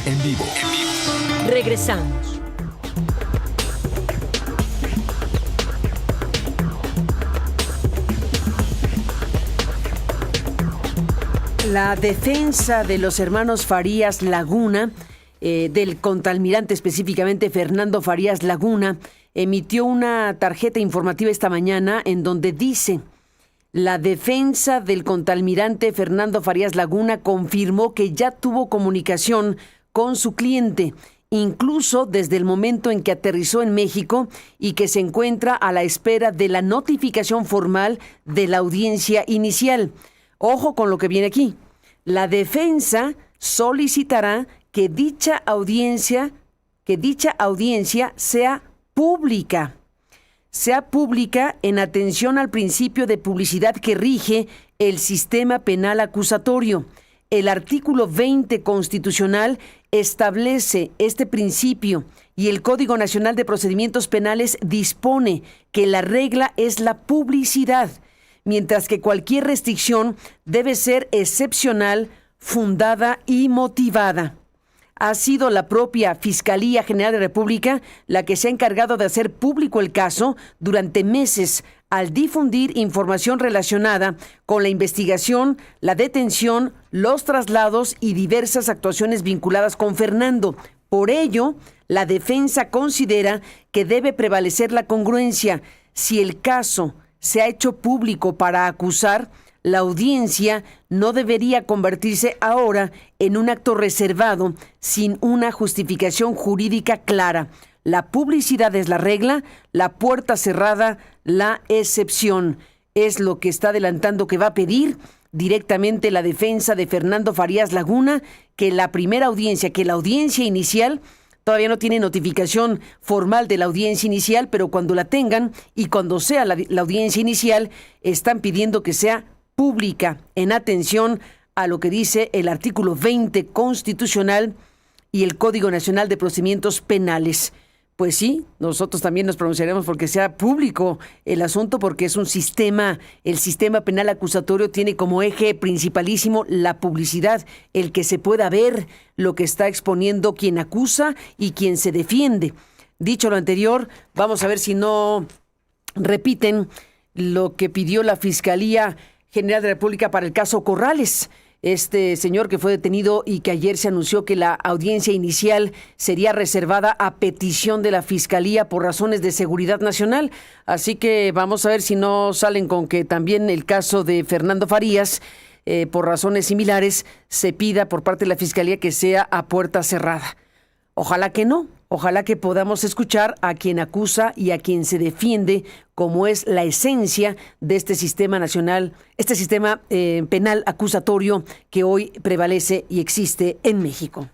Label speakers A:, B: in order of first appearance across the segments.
A: en vivo.
B: Regresamos. La defensa de los hermanos Farías Laguna, del contraalmirante específicamente Fernando Farías Laguna, emitió una tarjeta informativa esta mañana en donde dice: la defensa del contraalmirante Fernando Farías Laguna confirmó que ya tuvo comunicación con su cliente, incluso desde el momento en que aterrizó en México, y que se encuentra a la espera de la notificación formal de la audiencia inicial. Ojo con lo que viene aquí. La defensa solicitará que dicha audiencia sea pública. Sea pública en atención al principio de publicidad que rige el sistema penal acusatorio. El artículo 20 constitucional establece este principio y el Código Nacional de Procedimientos Penales dispone que la regla es la publicidad, mientras que cualquier restricción debe ser excepcional, fundada y motivada. Ha sido la propia Fiscalía General de la República la que se ha encargado de hacer público el caso durante meses al difundir información relacionada con la investigación, la detención, los traslados y diversas actuaciones vinculadas con Fernando. Por ello, la defensa considera que debe prevalecer la congruencia. Si el caso se ha hecho público para acusar, la audiencia no debería convertirse ahora en un acto reservado sin una justificación jurídica clara. La publicidad es la regla, la puerta cerrada la excepción. Es lo que está adelantando que va a pedir directamente la defensa de Fernando Farías Laguna, que la audiencia inicial todavía no tiene notificación formal de la audiencia inicial, pero cuando la tengan y cuando sea la audiencia inicial, están pidiendo que sea pública en atención a lo que dice el artículo 20 constitucional y el Código Nacional de Procedimientos Penales. Pues sí, nosotros también nos pronunciaremos porque sea público el asunto, porque es un sistema, el sistema penal acusatorio tiene como eje principalísimo la publicidad, el que se pueda ver lo que está exponiendo quien acusa y quien se defiende. Dicho lo anterior, vamos a ver si no repiten lo que pidió la Fiscalía General de la República para el caso Corrales. Este señor que fue detenido y que ayer se anunció que la audiencia inicial sería reservada a petición de la Fiscalía por razones de seguridad nacional. Así que vamos a ver si no salen con que también el caso de Fernando Farías, por razones similares, se pida por parte de la Fiscalía que sea a puerta cerrada. Ojalá que no. Ojalá que podamos escuchar a quien acusa y a quien se defiende, como es la esencia de este sistema nacional, este sistema penal acusatorio que hoy prevalece y existe en México.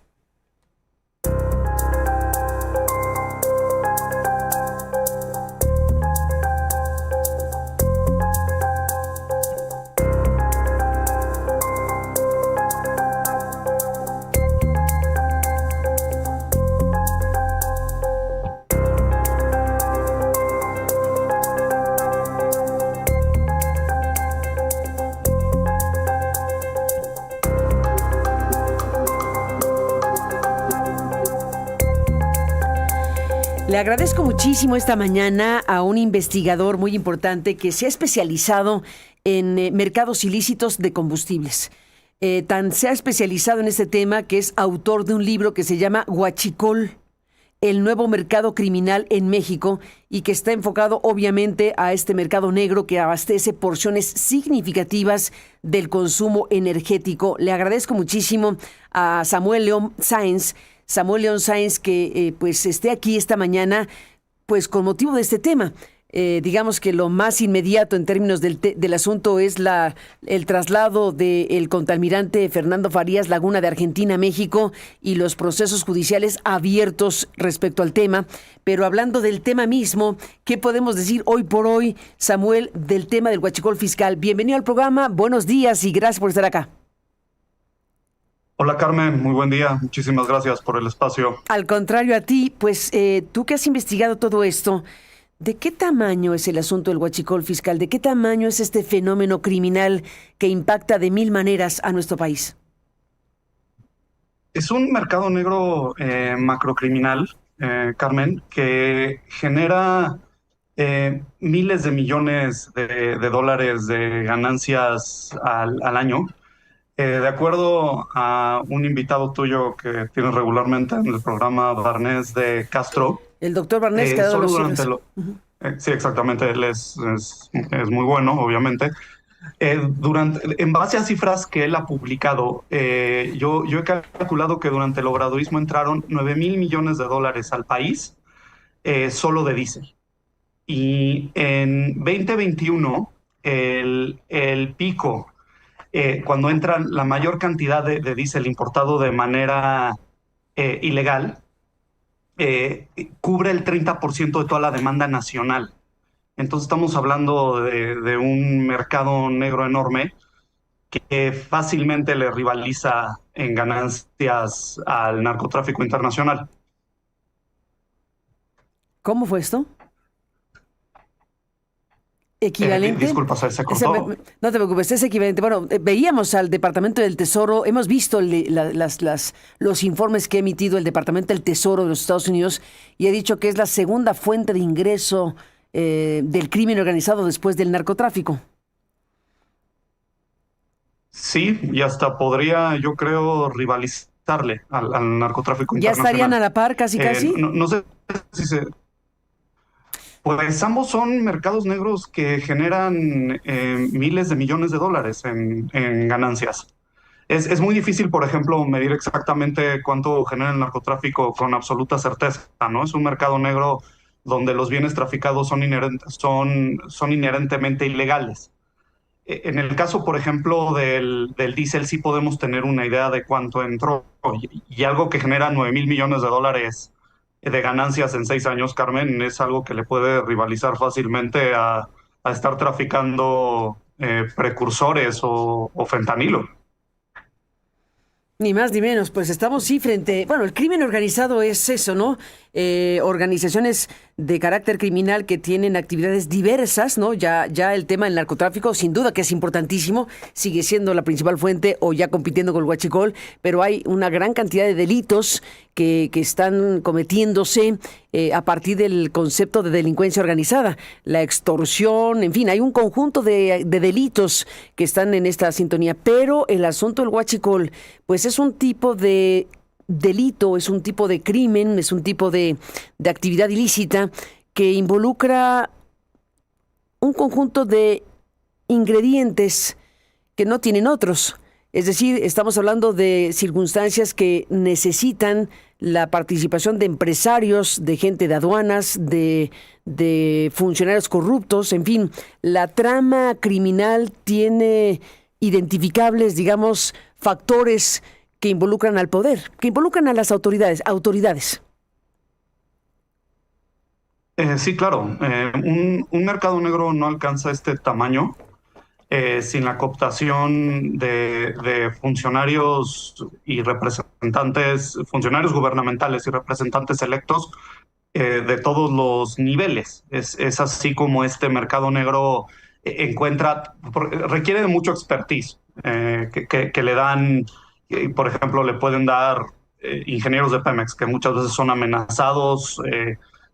B: Le agradezco muchísimo esta mañana a un investigador muy importante que se ha especializado en mercados ilícitos de combustibles. Se ha especializado en este tema que es autor de un libro que se llama Huachicol, el nuevo mercado criminal en México, y que está enfocado obviamente a este mercado negro que abastece porciones significativas del consumo energético. Le agradezco muchísimo a Samuel León Sáenz, que pues esté aquí esta mañana pues con motivo de este tema. Digamos que lo más inmediato en términos del asunto es el traslado del contraalmirante Fernando Farías Laguna de Argentina a México y los procesos judiciales abiertos respecto al tema. Pero hablando del tema mismo, ¿qué podemos decir hoy por hoy, Samuel, del tema del huachicol fiscal? Bienvenido al programa, buenos días y gracias por estar acá.
C: Hola Carmen, muy buen día. Muchísimas gracias por el espacio.
B: Al contrario a ti, pues tú que has investigado todo esto, ¿de qué tamaño es el asunto del huachicol fiscal? ¿De qué tamaño es este fenómeno criminal que impacta de mil maneras a nuestro país?
C: Es un mercado negro macrocriminal, Carmen, que genera miles de millones de dólares de ganancias al año. De acuerdo a un invitado tuyo que tienes regularmente en el programa Barnés de Castro,
B: El doctor Barnés, que ha dado
C: solo
B: los
C: durante
B: cifras.
C: lo... sí, exactamente, él es muy bueno, obviamente. En base a cifras que él ha publicado, yo he calculado que durante el obradorismo entraron 9,000 millones de dólares al país solo de diésel. Y en 2021, el pico, cuando entra la mayor cantidad de diésel importado de manera ilegal, cubre el 30% de toda la demanda nacional. Entonces estamos hablando de un mercado negro enorme que fácilmente le rivaliza en ganancias al narcotráfico internacional.
B: ¿Cómo fue esto? ¿Equivalente?
C: Disculpa, se cortó.
B: No te preocupes, es equivalente. Bueno, veíamos al Departamento del Tesoro, hemos visto los informes que ha emitido el Departamento del Tesoro de los Estados Unidos y ha dicho que es la segunda fuente de ingreso del crimen organizado después del narcotráfico.
C: Sí, y hasta podría, yo creo, rivalizarle al narcotráfico
B: ¿Ya estarían a
C: internacional.
B: la par casi casi?
C: No sé si se... Pues ambos son mercados negros que generan miles de millones de dólares en ganancias. Es muy difícil, por ejemplo, medir exactamente cuánto genera el narcotráfico con absoluta certeza, ¿no? Es un mercado negro donde los bienes traficados son inherentemente ilegales. En el caso, por ejemplo, del diésel, sí podemos tener una idea de cuánto entró. Y algo que genera 9,000 millones de dólares de ganancias en 6 años, Carmen, es algo que le puede rivalizar fácilmente a estar traficando precursores o fentanilo.
B: Ni más ni menos, pues estamos sí frente, bueno, el crimen organizado es eso, ¿no? Organizaciones de carácter criminal que tienen actividades diversas, ¿no? Ya el tema del narcotráfico, sin duda que es importantísimo, sigue siendo la principal fuente o ya compitiendo con el huachicol, pero hay una gran cantidad de delitos que están cometiéndose a partir del concepto de delincuencia organizada, la extorsión, en fin, hay un conjunto de delitos que están en esta sintonía, pero el asunto del huachicol, pues es un tipo de delito, es un tipo de crimen, es un tipo de actividad ilícita que involucra un conjunto de ingredientes que no tienen otros. Es decir, estamos hablando de circunstancias que necesitan la participación de empresarios, de gente de aduanas, de funcionarios corruptos, en fin, la trama criminal tiene identificables, digamos, factores que involucran al poder, que involucran a las autoridades.
C: Sí, claro. Un mercado negro no alcanza este tamaño sin la cooptación de funcionarios y representantes, funcionarios gubernamentales y representantes electos de todos los niveles. Es así como este mercado negro requiere de mucho expertise que le dan, por ejemplo, le pueden dar ingenieros de Pemex que muchas veces son amenazados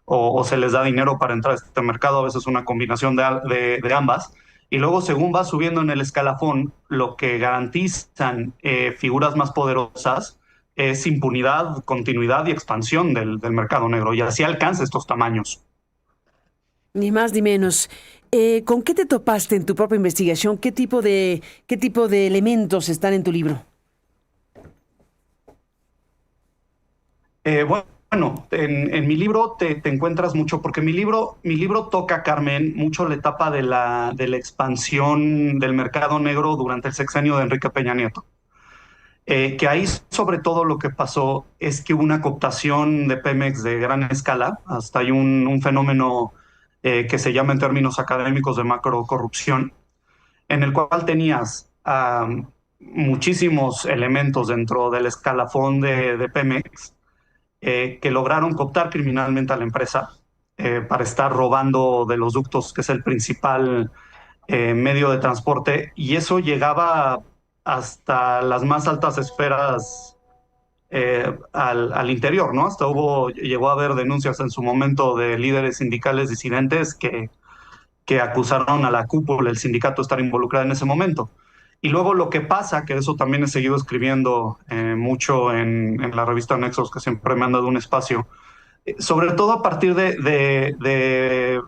C: o se les da dinero para entrar a este mercado, a veces una combinación de ambas. Y luego, según va subiendo en el escalafón, lo que garantizan figuras más poderosas es impunidad, continuidad y expansión del mercado negro. Y así alcanza estos tamaños.
B: Ni más ni menos. ¿Con qué te topaste en tu propia investigación? ¿Qué tipo de elementos están en tu libro?
C: Bueno, en mi libro te encuentras mucho, porque mi libro toca, Carmen, mucho la etapa de la expansión del mercado negro durante el sexenio de Enrique Peña Nieto. Que ahí sobre todo lo que pasó es que hubo una cooptación de Pemex de gran escala, hasta hay un fenómeno que se llama en términos académicos de macrocorrupción, en el cual tenías muchísimos elementos dentro del escalafón de Pemex que lograron cooptar criminalmente a la empresa para estar robando de los ductos, que es el principal medio de transporte, y eso llegaba hasta las más altas esferas al interior, ¿no? Hasta llegó a haber denuncias en su momento de líderes sindicales disidentes que acusaron a la cúpula, el sindicato, de estar involucrada en ese momento. Y luego lo que pasa, que eso también he seguido escribiendo mucho en la revista Nexos, que siempre me han dado un espacio, sobre todo a partir de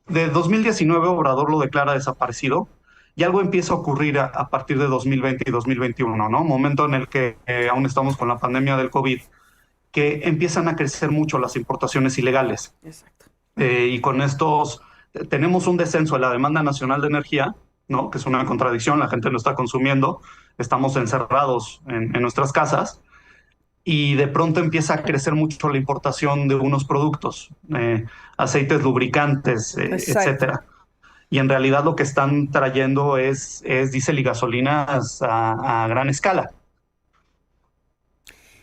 C: 2019, Obrador lo declara desaparecido, y algo empieza a ocurrir a partir de 2020 y 2021, ¿no? Momento en el que aún estamos con la pandemia del COVID, que empiezan a crecer mucho las importaciones ilegales.
B: Exacto.
C: Y con estos tenemos un descenso de la demanda nacional de energía, ¿no? Que es una contradicción, la gente lo está consumiendo, estamos encerrados en nuestras casas, y de pronto empieza a crecer mucho la importación de unos productos, aceites lubricantes, etcétera. Y en realidad lo que están trayendo es diésel y gasolinas a gran escala.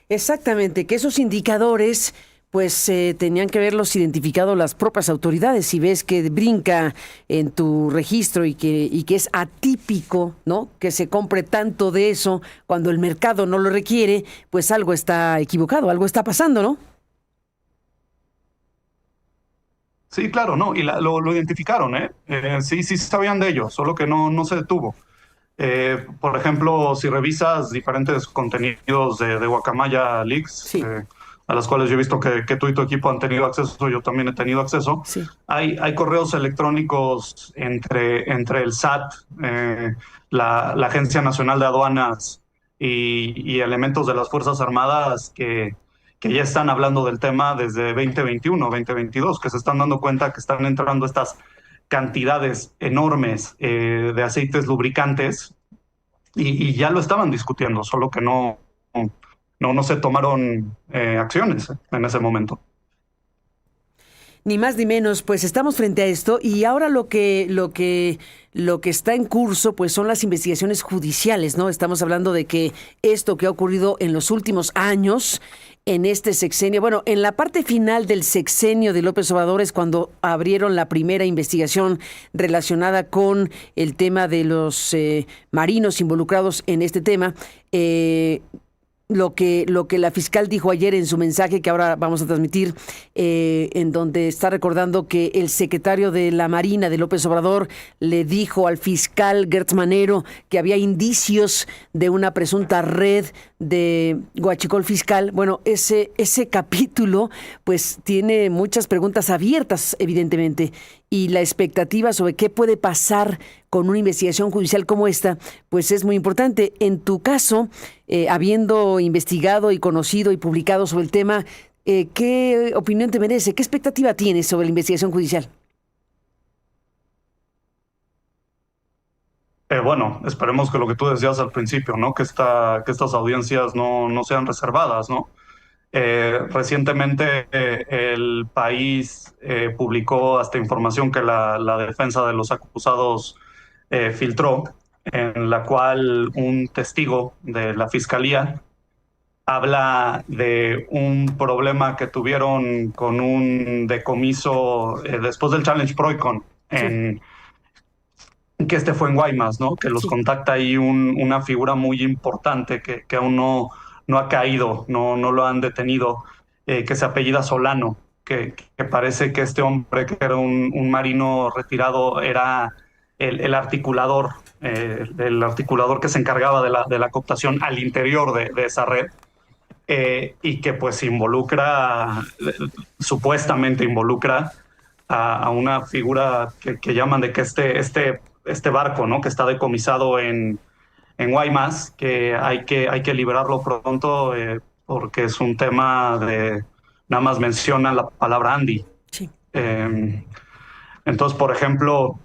B: Exactamente, que esos indicadores pues tenían que haberlos identificado las propias autoridades. Si ves que brinca en tu registro y que es atípico, ¿no? Que se compre tanto de eso cuando el mercado no lo requiere, pues algo está equivocado, algo está pasando, ¿no?
C: Sí, claro, no, y lo identificaron, ¿eh? Sí, sí sabían de ello, solo que no se detuvo. Por ejemplo, si revisas diferentes contenidos de Guacamaya Leaks,
B: Sí,
C: a las cuales yo he visto que tú y tu equipo han tenido acceso, yo también he tenido acceso,
B: sí.
C: hay correos electrónicos entre el SAT, la Agencia Nacional de Aduanas y elementos de las Fuerzas Armadas que ya están hablando del tema desde 2021, 2022, que se están dando cuenta que están entrando estas cantidades enormes de aceites lubricantes, y ya lo estaban discutiendo, solo que no se tomaron acciones en ese momento.
B: Ni más ni menos, pues estamos frente a esto y ahora lo que está en curso, pues son las investigaciones judiciales, ¿no? Estamos hablando de que esto que ha ocurrido en los últimos años, en este sexenio, bueno, en la parte final del sexenio de López Obrador es cuando abrieron la primera investigación relacionada con el tema de los marinos involucrados en este tema. Lo que la fiscal dijo ayer en su mensaje, que ahora vamos a transmitir, en donde está recordando que el secretario de la Marina de López Obrador le dijo al fiscal Gertz Manero que había indicios de una presunta red de huachicol fiscal. Bueno, ese capítulo pues tiene muchas preguntas abiertas, evidentemente, y la expectativa sobre qué puede pasar con una investigación judicial como esta, pues es muy importante. En tu caso, habiendo investigado y conocido y publicado sobre el tema, ¿qué opinión te merece? ¿Qué expectativa tienes sobre la investigación judicial?
C: Bueno, esperemos que lo que tú decías al principio, ¿no? Que estas audiencias no sean reservadas, ¿no? Recientemente el país publicó hasta información que la defensa de los acusados filtró, en la cual un testigo de la fiscalía habla de un problema que tuvieron con un decomiso después del Challenge Proicon,
B: Sí,
C: que fue en Guaymas, ¿no? Que los
B: sí.
C: contacta ahí una figura muy importante que aún no ha caído, no lo han detenido, que se apellida Solano, que parece que este hombre, que era un marino retirado, era el articulador, el articulador que se encargaba de la cooptación al interior de esa red, y que pues supuestamente involucra a una figura que llaman de que este barco, ¿no? Que está decomisado en Guaymas, que hay que liberarlo pronto, porque es un tema nada más menciona la palabra Andy.
B: Sí.
C: Entonces, por ejemplo,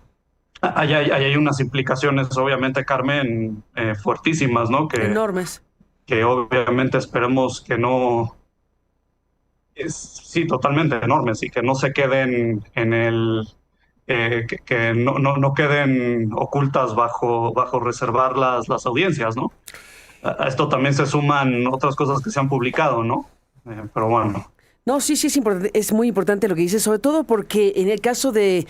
C: hay unas implicaciones, obviamente, Carmen, fuertísimas, ¿no?
B: Enormes.
C: Que obviamente esperemos que no, sí, totalmente enormes, y que no se queden en que no queden ocultas bajo reservar las audiencias, ¿no? A esto también se suman otras cosas que se han publicado, ¿no? Pero bueno.
B: No, sí, sí, es muy importante lo que dices, sobre todo porque en el caso de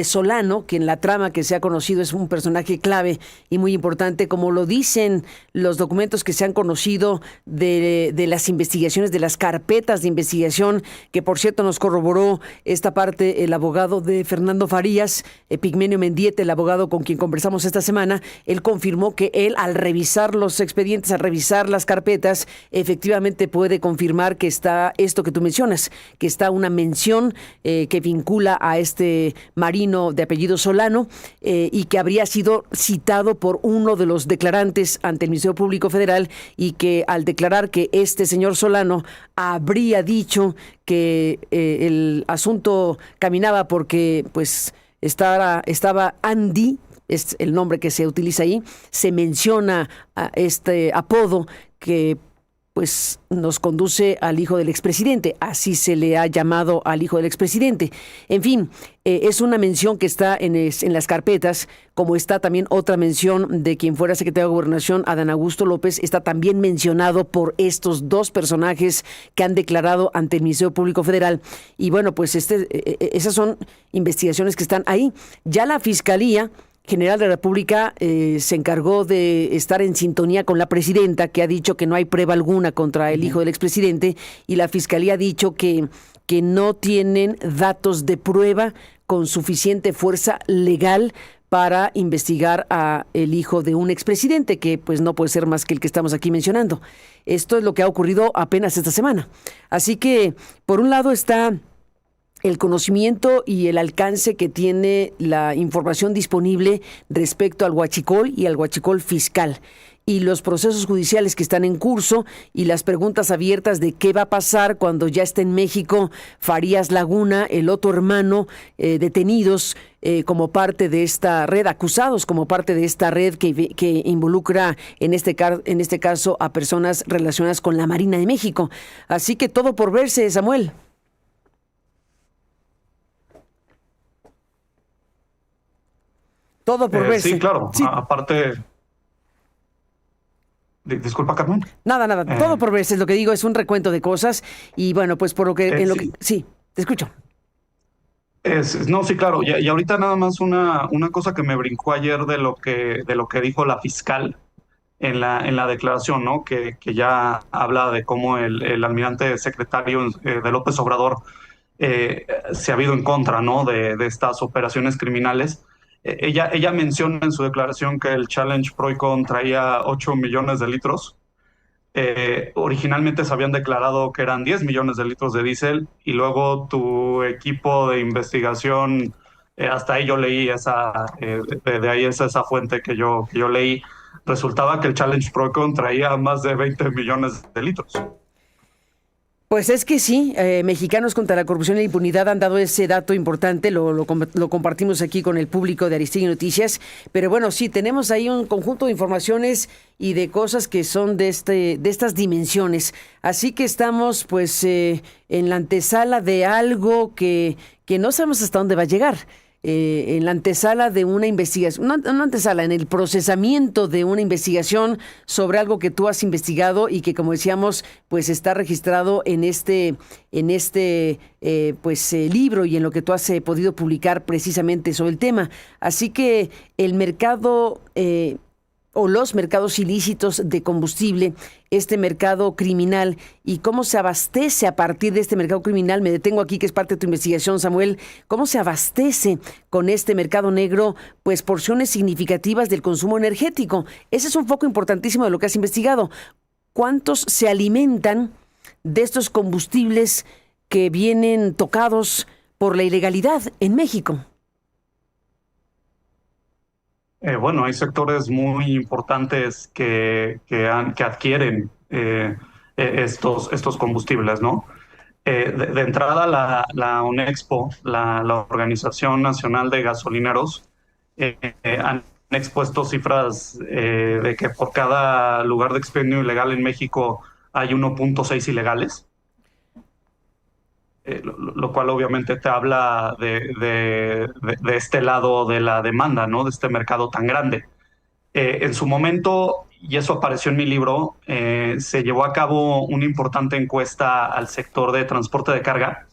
B: Solano, que en la trama que se ha conocido es un personaje clave y muy importante, como lo dicen los documentos que se han conocido de las investigaciones, de las carpetas de investigación, que por cierto nos corroboró esta parte el abogado de Fernando Farías, Pigmenio Mendieta, el abogado con quien conversamos esta semana. Él confirmó que él, al revisar los expedientes, al revisar las carpetas, efectivamente puede confirmar que está esto que tú mencionas, que está una mención que vincula a este marino de apellido Solano y que habría sido citado por uno de los declarantes ante el Ministerio Público Federal, y que al declarar que este señor Solano habría dicho que el asunto caminaba porque pues estaba Andy, es el nombre que se utiliza ahí, se menciona a este apodo que pues nos conduce al hijo del expresidente, así se le ha llamado al hijo del expresidente. En fin, es una mención que está en las carpetas, como está también otra mención de quien fuera secretario de Gobernación, Adán Augusto López, está también mencionado por estos dos personajes que han declarado ante el Ministerio Público Federal. Y bueno, pues esas son investigaciones que están ahí. Ya la Fiscalía General de la República se encargó de estar en sintonía con la presidenta, que ha dicho que no hay prueba alguna contra el hijo del expresidente, y la Fiscalía ha dicho que no tienen datos de prueba con suficiente fuerza legal para investigar a el hijo de un expresidente, que pues no puede ser más que el que estamos aquí mencionando. Esto es lo que ha ocurrido apenas esta semana. Así que, por un lado está el conocimiento y el alcance que tiene la información disponible respecto al huachicol y al huachicol fiscal, y los procesos judiciales que están en curso y las preguntas abiertas de qué va a pasar cuando ya esté en México Farías Laguna, el otro hermano, detenidos como parte de esta red, acusados como parte de esta red que involucra en este caso a personas relacionadas con la Marina de México. Así que todo por verse, Samuel. Todo por verse.
C: Sí, claro.
B: Sí.
C: Aparte, disculpa, Carmen.
B: Nada. Todo por verse es lo que digo, es un recuento de cosas. Y bueno, pues por lo que... Sí, te escucho.
C: No, sí, claro. Y ahorita nada más una cosa que me brincó ayer de lo que dijo la fiscal en la declaración, ¿no? Que ya habla de cómo el almirante secretario de López Obrador se ha habido en contra, ¿no? de estas operaciones criminales. Ella menciona en su declaración que el Challenge Proicon traía 8 millones de litros. Originalmente se habían declarado que eran 10 millones de litros de diésel, y luego tu equipo de investigación, hasta ahí yo leí de ahí es esa fuente que yo leí, resultaba que el Challenge Proicon traía más de 20 millones de litros.
B: Pues es que sí, Mexicanos contra la Corrupción y la Impunidad han dado ese dato importante, lo compartimos aquí con el público de Aristegui Noticias, pero bueno, sí, tenemos ahí un conjunto de informaciones y de cosas que son de estas dimensiones, así que estamos pues en la antesala de algo que no sabemos hasta dónde va a llegar. En la antesala de una investigación, una antesala en el procesamiento de una investigación sobre algo que tú has investigado y que, como decíamos, pues está registrado en este libro y en lo que tú has podido publicar precisamente sobre el tema. Así que el mercado o los mercados ilícitos de combustible, este mercado criminal y cómo se abastece a partir de este mercado criminal. Me detengo aquí, que es parte de tu investigación, Samuel. ¿Cómo se abastece con este mercado negro pues porciones significativas del consumo energético? Ese es un foco importantísimo de lo que has investigado. ¿Cuántos se alimentan de estos combustibles que vienen tocados por la ilegalidad en México?
C: Bueno, hay sectores muy importantes que adquieren estos combustibles, ¿no? De entrada, la ONEXPO, la Organización Nacional de Gasolineros, han expuesto cifras de que por cada lugar de expendio ilegal en México hay 1.6 ilegales. Lo cual obviamente te habla de este lado de la demanda, ¿no? De este mercado tan grande. En su momento, y eso apareció en mi libro, se llevó a cabo una importante encuesta al sector de transporte de carga.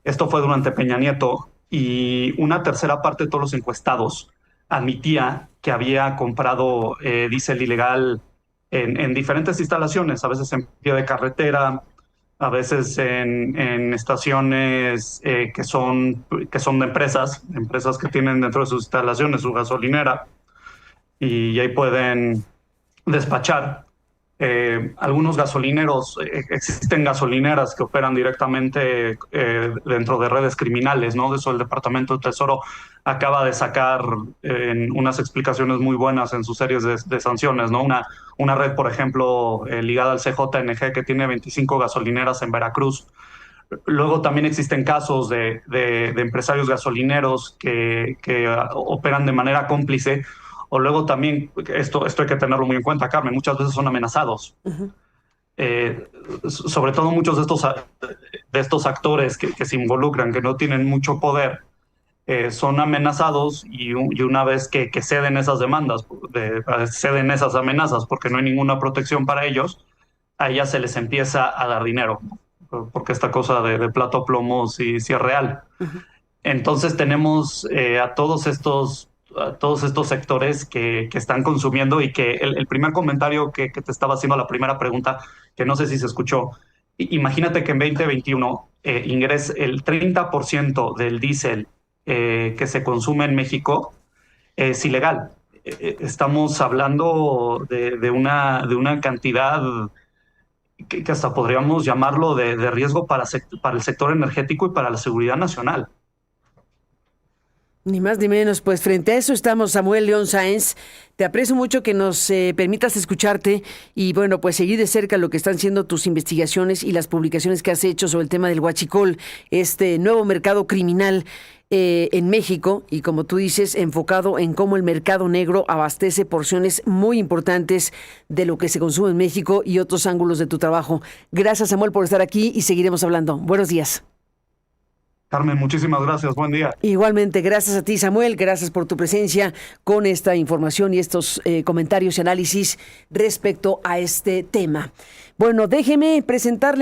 C: Esto fue durante Peña Nieto y una tercera parte de todos los encuestados admitía que había comprado diésel ilegal en diferentes instalaciones, a veces en pie de carretera, a veces en estaciones que son de empresas que tienen dentro de sus instalaciones su gasolinera y ahí pueden despachar. Algunos gasolineros, existen gasolineras que operan directamente dentro de redes criminales, ¿no? De eso el Departamento de Tesoro acaba de sacar unas explicaciones muy buenas en sus series de sanciones, ¿no? Una red, por ejemplo, ligada al CJNG que tiene 25 gasolineras en Veracruz. Luego también existen casos de empresarios gasolineros que operan de manera cómplice. O luego también, esto hay que tenerlo muy en cuenta, Carmen, muchas veces son amenazados.
B: Ujú.
C: Sobre todo muchos de estos actores que se involucran, que no tienen mucho poder, son amenazados y una vez que ceden esas demandas, ceden esas amenazas porque no hay ninguna protección para ellos, a ellas se les empieza a dar dinero, porque esta cosa de plato a plomo sí es real.
B: Ujú.
C: Entonces tenemos a todos estos sectores que están consumiendo y que el primer comentario que te estaba haciendo, la primera pregunta, que no sé si se escuchó, imagínate que en 2021 el 30% del diésel que se consume en México es ilegal. Estamos hablando de una cantidad que hasta podríamos llamarlo de riesgo para el sector energético y para la seguridad nacional.
B: Ni más ni menos, pues frente a eso estamos, Samuel León Sáenz. Te aprecio mucho que nos permitas escucharte y bueno, pues seguir de cerca lo que están siendo tus investigaciones y las publicaciones que has hecho sobre el tema del huachicol, este nuevo mercado criminal en México y como tú dices, enfocado en cómo el mercado negro abastece porciones muy importantes de lo que se consume en México y otros ángulos de tu trabajo. Gracias, Samuel, por estar aquí y seguiremos hablando. Buenos días.
C: Carmen, muchísimas gracias. Buen día.
B: Igualmente, gracias a ti, Samuel. Gracias por tu presencia con esta información y estos comentarios y análisis respecto a este tema. Bueno, déjeme presentarle